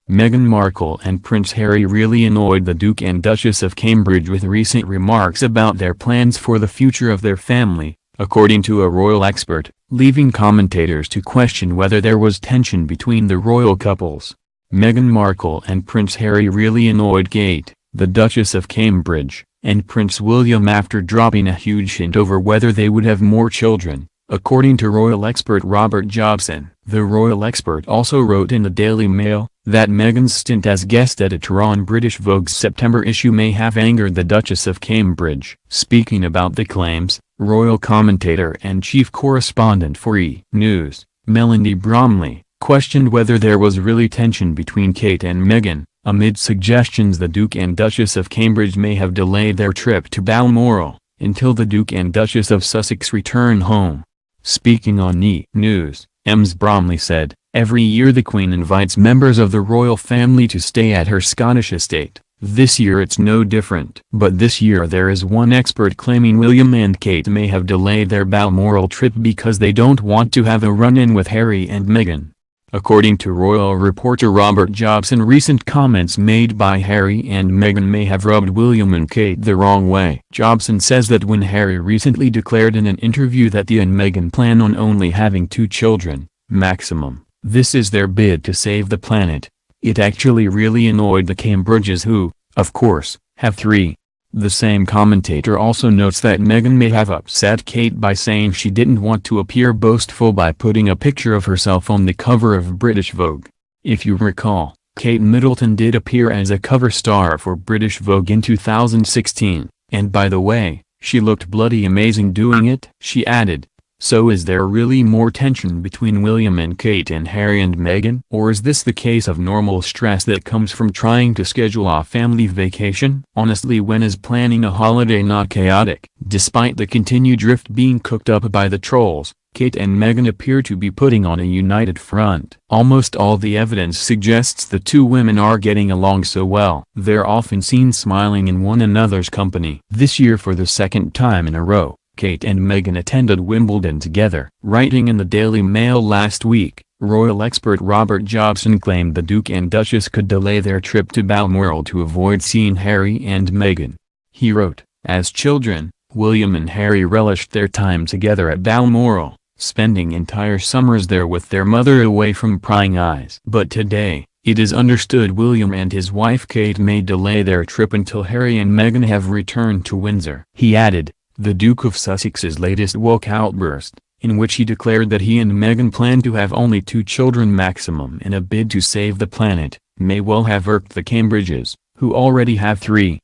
Meghan Markle and Prince Harry really annoyed the Duke and Duchess of Cambridge with recent remarks about their plans for the future of their family, according to a royal expert, leaving commentators to question whether there was tension between the royal couples. Meghan Markle and Prince Harry really annoyed Kate, the Duchess of Cambridge, and Prince William after dropping a huge hint over whether they would have more children, according to royal expert Robert Jobson. The royal expert also wrote in the Daily Mail that Meghan's stint as guest editor on British Vogue's September issue may have angered the Duchess of Cambridge. Speaking about the claims, royal commentator and chief correspondent for E! News, Melanie Bromley, questioned whether there was really tension between Kate and Meghan, amid suggestions the Duke and Duchess of Cambridge may have delayed their trip to Balmoral until the Duke and Duchess of Sussex return home. Speaking on E! News, Ms. Bromley said, "Every year the Queen invites members of the royal family to stay at her Scottish estate. This year it's no different. But this year there is one expert claiming William and Kate may have delayed their Balmoral trip because they don't want to have a run-in with Harry and Meghan." According to royal reporter Robert Jobson, recent comments made by Harry and Meghan may have rubbed William and Kate the wrong way. Jobson says that when Harry recently declared in an interview that he and Meghan plan on only having 2 children, maximum, this is their bid to save the planet, it actually really annoyed the Cambridges who, of course, have 3. The same commentator also notes that Meghan may have upset Kate by saying she didn't want to appear boastful by putting a picture of herself on the cover of British Vogue. If you recall, Kate Middleton did appear as a cover star for British Vogue in 2016, and by the way, she looked bloody amazing doing it. She added, "So is there really more tension between William and Kate and Harry and Meghan? Or is this the case of normal stress that comes from trying to schedule a family vacation? Honestly, when is planning a holiday not chaotic?" Despite the continued drift being cooked up by the trolls, Kate and Meghan appear to be putting on a united front. Almost all the evidence suggests the two women are getting along so well. They're often seen smiling in one another's company. This year for the second time in a row, Kate and Meghan attended Wimbledon together. Writing in the Daily Mail last week, royal expert Robert Jobson claimed the Duke and Duchess could delay their trip to Balmoral to avoid seeing Harry and Meghan. He wrote, "As children, William and Harry relished their time together at Balmoral, spending entire summers there with their mother away from prying eyes. But today, it is understood William and his wife Kate may delay their trip until Harry and Meghan have returned to Windsor." He added, the Duke of Sussex's latest woke outburst, in which he declared that he and Meghan plan to have only 2 children maximum in a bid to save the planet, may well have irked the Cambridges, who already have 3.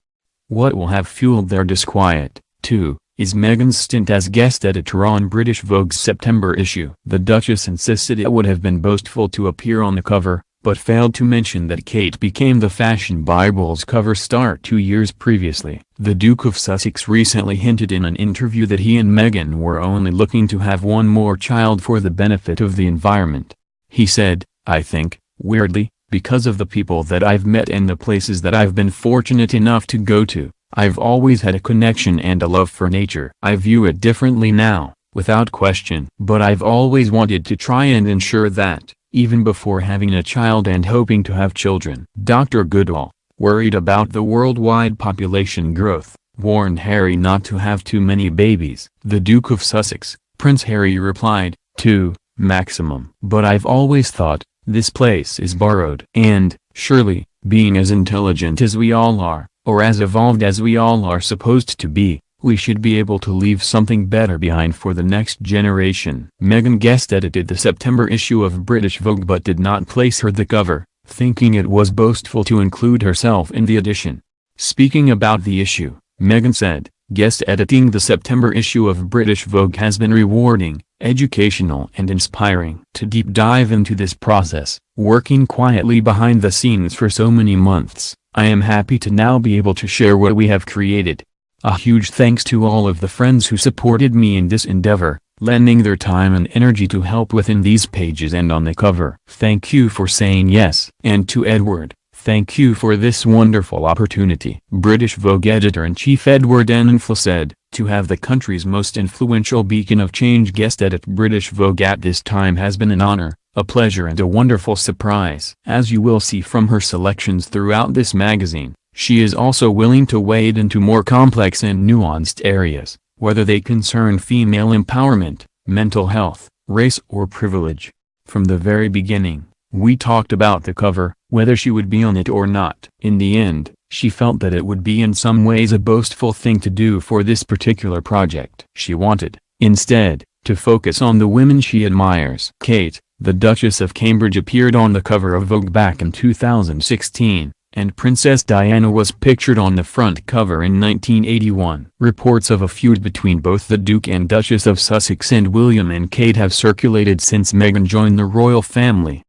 What will have fueled their disquiet, too, is Meghan's stint as guest editor on British Vogue's September issue. The Duchess insisted it would have been boastful to appear on the cover, but failed to mention that Kate became the Fashion Bible's cover star 2 years previously. The Duke of Sussex recently hinted in an interview that he and Meghan were only looking to have one more child for the benefit of the environment. He said, "I think, weirdly, because of the people that I've met and the places that I've been fortunate enough to go to, I've always had a connection and a love for nature. I view it differently now, without question. But I've always wanted to try and ensure that, even before having a child and hoping to have children." Dr. Goodall, worried about the worldwide population growth, warned Harry not to have too many babies. The Duke of Sussex, Prince Harry replied, "2, maximum. But I've always thought, this place is borrowed. And, surely, being as intelligent as we all are, or as evolved as we all are supposed to be, we should be able to leave something better behind for the next generation." Meghan guest edited the September issue of British Vogue but did not place her the cover, thinking it was boastful to include herself in the edition. Speaking about the issue, Meghan said, "Guest editing the September issue of British Vogue has been rewarding, educational and inspiring. To deep dive into this process, working quietly behind the scenes for so many months, I am happy to now be able to share what we have created. A huge thanks to all of the friends who supported me in this endeavor, lending their time and energy to help within these pages and on the cover. Thank you for saying yes. And to Edward, thank you for this wonderful opportunity." British Vogue editor-in-chief Edward Enninful said, "To have the country's most influential beacon of change guest edit British Vogue at this time has been an honor, A pleasure and a wonderful surprise. As you will see from her selections throughout this magazine, she is also willing to wade into more complex and nuanced areas, whether they concern female empowerment, mental health, race or privilege. From the very beginning, we talked about the cover, whether she would be on it or not. In the end, she felt that it would be in some ways a boastful thing to do for this particular project. She wanted, instead, to focus on the women she admires. Kate, the Duchess of Cambridge, appeared on the cover of Vogue back in 2016, and Princess Diana was pictured on the front cover in 1981. Reports of a feud between both the Duke and Duchess of Sussex and William and Kate have circulated since Meghan joined the royal family.